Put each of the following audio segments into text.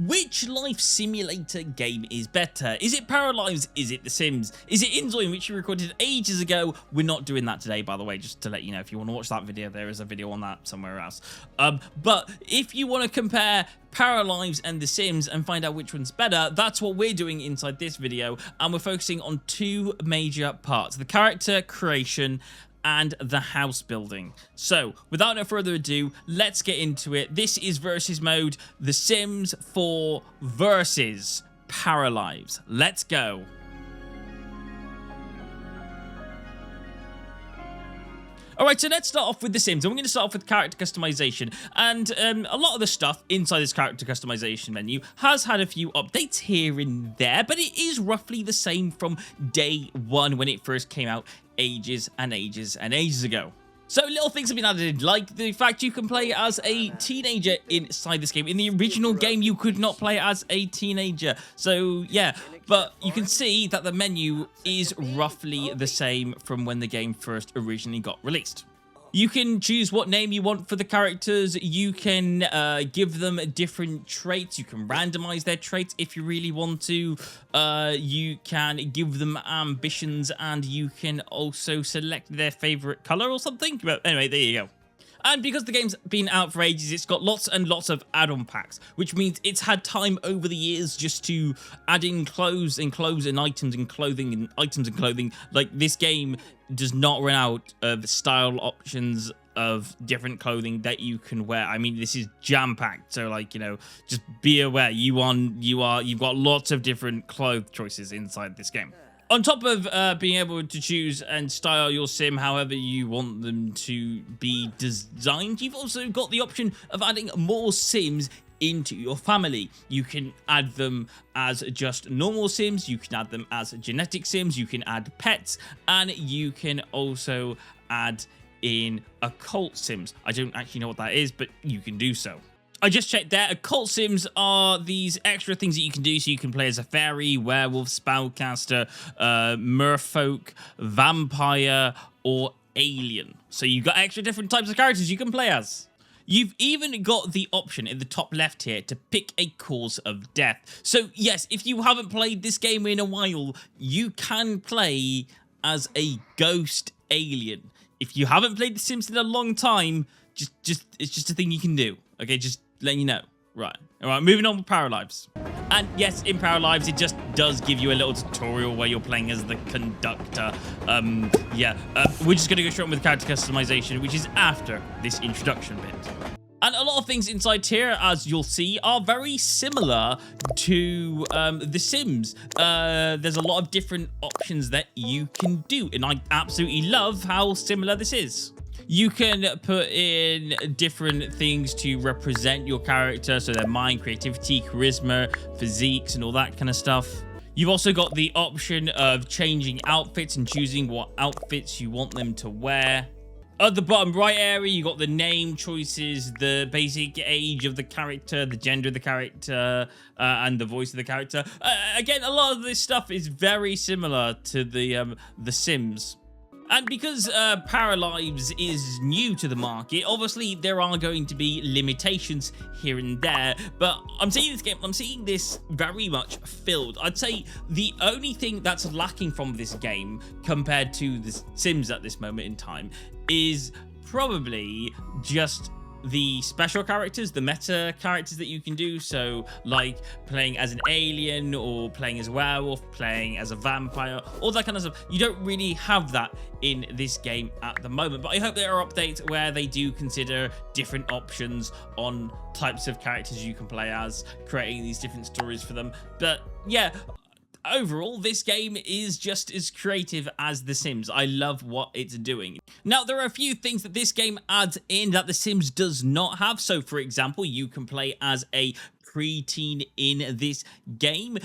Which life simulator game is better? Is it Paralives? Is it The Sims? Is it Inzoin, which we recorded ages ago? We're not doing that today, by the way, just to let you know. If you want to watch that video, there is a video on that somewhere else. But if you want to compare Paralives and The Sims and find out which one's better, that's what we're doing inside this video. And we're focusing on two major parts: the character creation and the house building. So without no further ado, let's get into it. This is versus mode, The Sims 4 versus Paralives. Let's go. Alright, so let's start off with The Sims, and we're going to start off with character customization. And a lot of the stuff inside this character customization menu has had a few updates here and there, but it is roughly the same from day one when it first came out ages and ages and ages ago. So little things have been added, like the fact you can play as a teenager inside this game. In the original game, you could not play as a teenager. So yeah, but you can see that the menu is roughly the same from when the game first originally got released. You can choose what name you want for the characters. You can give them different traits. You can randomize their traits if you really want to. You can give them ambitions, and you can also select their favorite color or something. But anyway, there you go. And because the game's been out for ages, it's got lots and lots of add-on packs, which means it's had time over the years just to add in clothes and items and clothing and items and clothing. Like, this game does not run out of style options of different clothing that you can wear. I mean, this is jam-packed, so like, you know, just be aware you've got lots of different clothes choices inside this game. On top of being able to choose and style your sim however you want them to be designed, you've also got the option of adding more sims into your family. You can add them as just normal sims, you can add them as genetic sims, you can add pets, and you can also add in occult sims. I don't actually know what that is, but you can do so. I just checked there. Occult sims are these extra things that you can do, so you can play as a fairy, werewolf, spellcaster, merfolk, vampire, or alien. So you've got extra different types of characters you can play as. You've even got the option in the top left here to pick a cause of death. So yes, if you haven't played this game in a while, you can play as a ghost alien. If you haven't played The Sims in a long time, it's just a thing you can do. Okay, just letting you know. Right. All right, moving on with Paralives. And yes, in Paralives, it just does give you a little tutorial where you're playing as the conductor. We're just going to go straight on with character customization, which is after this introduction bit. And a lot of things inside here, as you'll see, are very similar to The Sims. There's a lot of different options that you can do, and I absolutely love how similar this is. You can put in different things to represent your character, so their mind, creativity, charisma, physiques, and all that kind of stuff. You've also got the option of changing outfits and choosing what outfits you want them to wear. At the bottom right area, you got the name choices, the basic age of the character, the gender of the character, and the voice of the character. Again, a lot of this stuff is very similar to the Sims. And because Paralives is new to the market, obviously there are going to be limitations here and there, but I'm seeing this very much filled. I'd say the only thing that's lacking from this game compared to The Sims at this moment in time is probably just the special characters, the meta characters that you can do. So like playing as an alien or playing as a werewolf, playing as a vampire, all that kind of stuff. You don't really have that in this game at the moment, but I hope there are updates where they do consider different options on types of characters you can play as, creating these different stories for them. But yeah, overall, this game is just as creative as The Sims. I love what it's doing. Now, there are a few things that this game adds in that The Sims does not have. So, for example, you can play as a preteen in this game.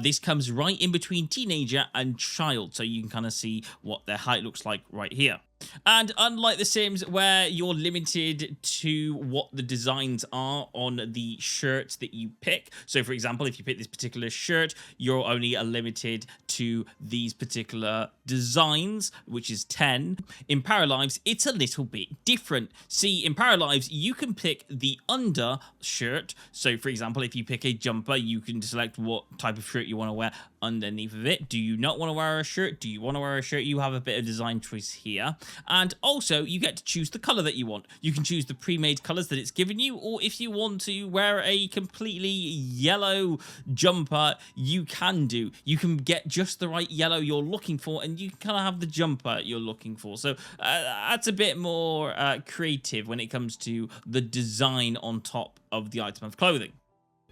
This comes right in between teenager and child, so you can kind of see what their height looks like right here. And unlike The Sims, where you're limited to what the designs are on the shirts that you pick. So, for example, if you pick this particular shirt, you're only limited to these particular designs, which is 10. In Paralives, it's a little bit different. See, in Paralives, you can pick the under shirt. So, for example, if you pick a jumper, you can select what type of shirt you want to wear underneath of it. Do you not want to wear a shirt? Do you want to wear a shirt? You have a bit of design choice here. And also, you get to choose the color that you want. You can choose the pre-made colors that it's given you, or if you want to wear a completely yellow jumper, you can do. You can get just the right yellow you're looking for, and you kind of have the jumper you're looking for. So that's a bit more creative when it comes to the design on top of the item of clothing.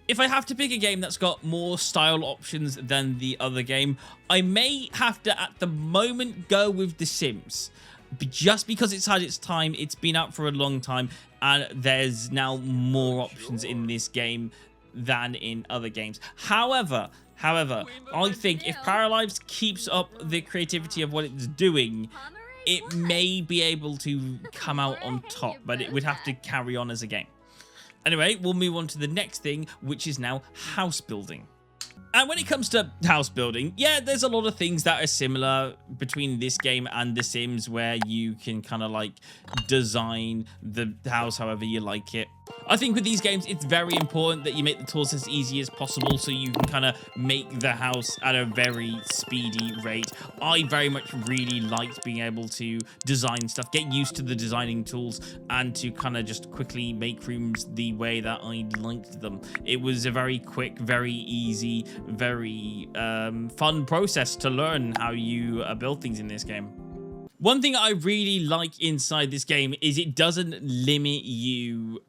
If I have to pick a game that's got more style options than the other game, I may have to, at the moment, go with The Sims. Just because it's had its time, it's been out for a long time, and there's now more options in this game than in other games. However, I think if Paralives keeps up the creativity of what it's doing, it may be able to come out on top, but it would have to carry on as a game. Anyway, we'll move on to the next thing, which is now house building. And when it comes to house building, yeah, there's a lot of things that are similar between this game and The Sims, where you can kind of like design the house however you like it. I think with these games, it's very important that you make the tools as easy as possible so you can kind of make the house at a very speedy rate. I very much really liked being able to design stuff, get used to the designing tools, and to kind of just quickly make rooms the way that I liked them. It was a very quick, very easy, very fun process to learn how you build things in this game. One thing I really like inside this game is it doesn't limit you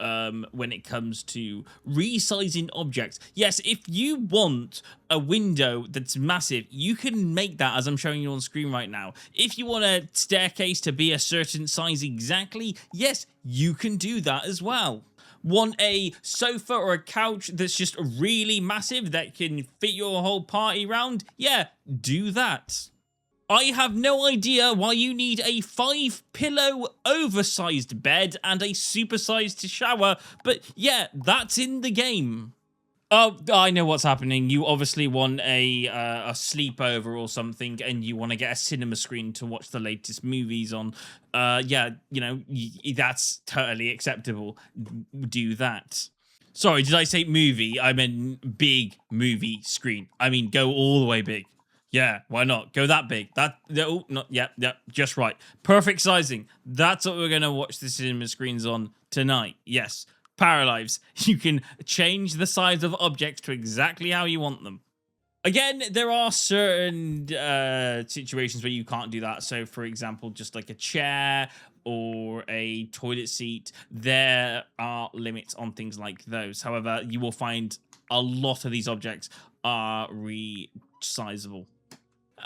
when it comes to resizing objects. Yes, if you want a window that's massive, you can make that, as I'm showing you on screen right now. If you want a staircase to be a certain size exactly, yes, you can do that as well. Want a sofa or a couch that's just really massive that can fit your whole party round? Yeah, do that. I have no idea why you need a 5-pillow oversized bed and a supersized shower, but yeah, that's in the game. Oh, I know what's happening. You obviously want a sleepover or something, and you want to get a cinema screen to watch the latest movies on. Yeah, you know, that's totally acceptable. Do that. Sorry, did I say movie? I meant big movie screen. I mean, go all the way big. Yeah, why not? Go that big. Oh, not yeah, just right. Perfect sizing. That's what we're gonna watch the cinema screens on tonight. Yes, Paralives. You can change the size of objects to exactly how you want them. Again, there are certain situations where you can't do that. So, for example, just like a chair or a toilet seat, there are limits on things like those. However, you will find a lot of these objects are resizable.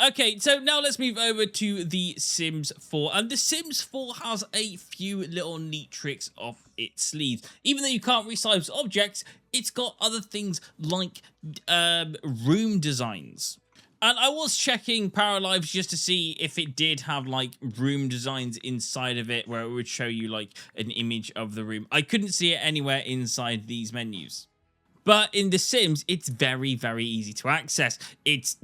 Okay, so now let's move over to The Sims 4. And The Sims 4 has a few little neat tricks up its sleeves. Even though you can't resize objects, it's got other things like room designs. And I was checking Paralives just to see if it did have like room designs inside of it where it would show you like an image of the room. I couldn't see it anywhere inside these menus. But in The Sims, it's very, very easy to access. It's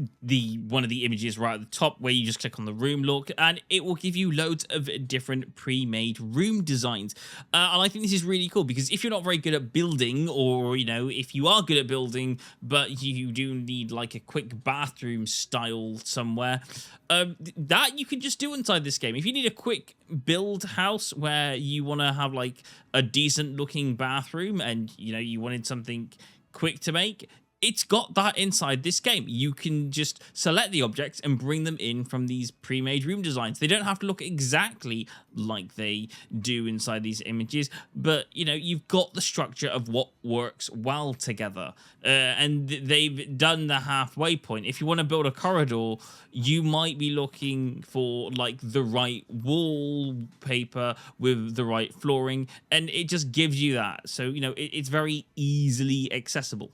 one of the images right at the top where you just click on the room look, and it will give you loads of different pre-made room designs. And I think this is really cool because if you're not very good at building, or, you know, if you are good at building, but you do need like a quick bathroom style somewhere, that you can just do inside this game. If you need a quick build house where you want to have like a decent looking bathroom and, you know, you wanted something quick to make, it's got that inside this game. You can just select the objects and bring them in from these pre-made room designs. They don't have to look exactly like they do inside these images, but, you know, you've got the structure of what works well together. And they've done the halfway point. If you want to build a corridor, you might be looking for like the right wallpaper with the right flooring, and it just gives you that. So, you know, it's very easily accessible.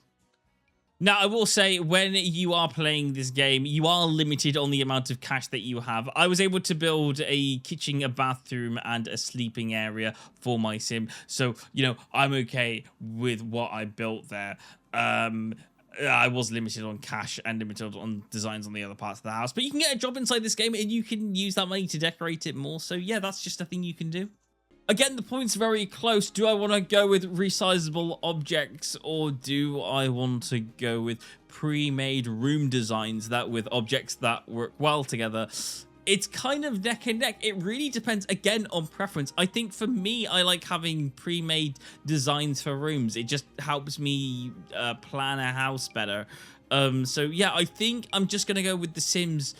Now, I will say, when you are playing this game, you are limited on the amount of cash that you have. I was able to build a kitchen, a bathroom, and a sleeping area for my sim. So, you know, I'm okay with what I built there. I was limited on cash and limited on designs on the other parts of the house. But you can get a job inside this game, and you can use that money to decorate it more. So, yeah, that's just a thing you can do. Again, the point's very close. Do I want to go with resizable objects, or do I want to go with pre-made room designs that with objects that work well together? It's kind of neck and neck. It really depends, again, on preference. I think for me, I like having pre-made designs for rooms. It just helps me plan a house better. So yeah, I think I'm just going to go with The Sims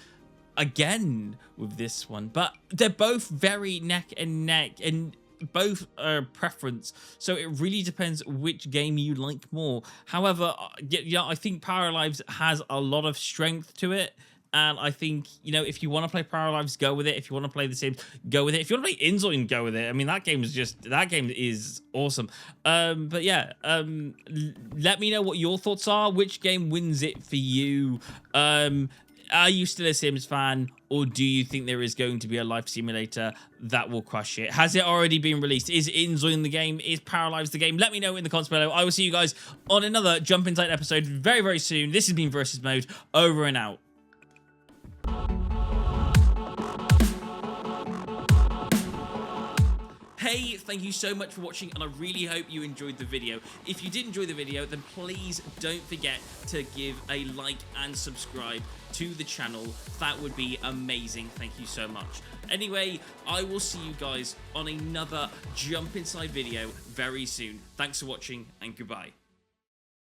again with this one, but they're both very neck and neck, and both are preference, so it really depends which game you like more. However, yeah, I think Paralives has a lot of strength to it, and I think, you know, if you want to play Paralives, go with it. If you want to play The Sims, go with it. If you want to play Inzoin, go with it. I mean, that game is awesome. But yeah, let me know what your thoughts are. Which game wins it for you? Are you still a Sims fan, or do you think there is going to be a life simulator that will crush it? Has it already been released? Is Inzoin the game? Is Paralives the game? Let me know in the comments below. I will see you guys on another Jump Inside episode very, very soon. This has been Versus Mode, over and out. Hey, thank you so much for watching, and I really hope you enjoyed the video. If you did enjoy the video, then please don't forget to give a like and subscribe to the channel. That would be amazing. Thank you so much. Anyway, I will see you guys on another Jump Inside video very soon. Thanks for watching, and goodbye.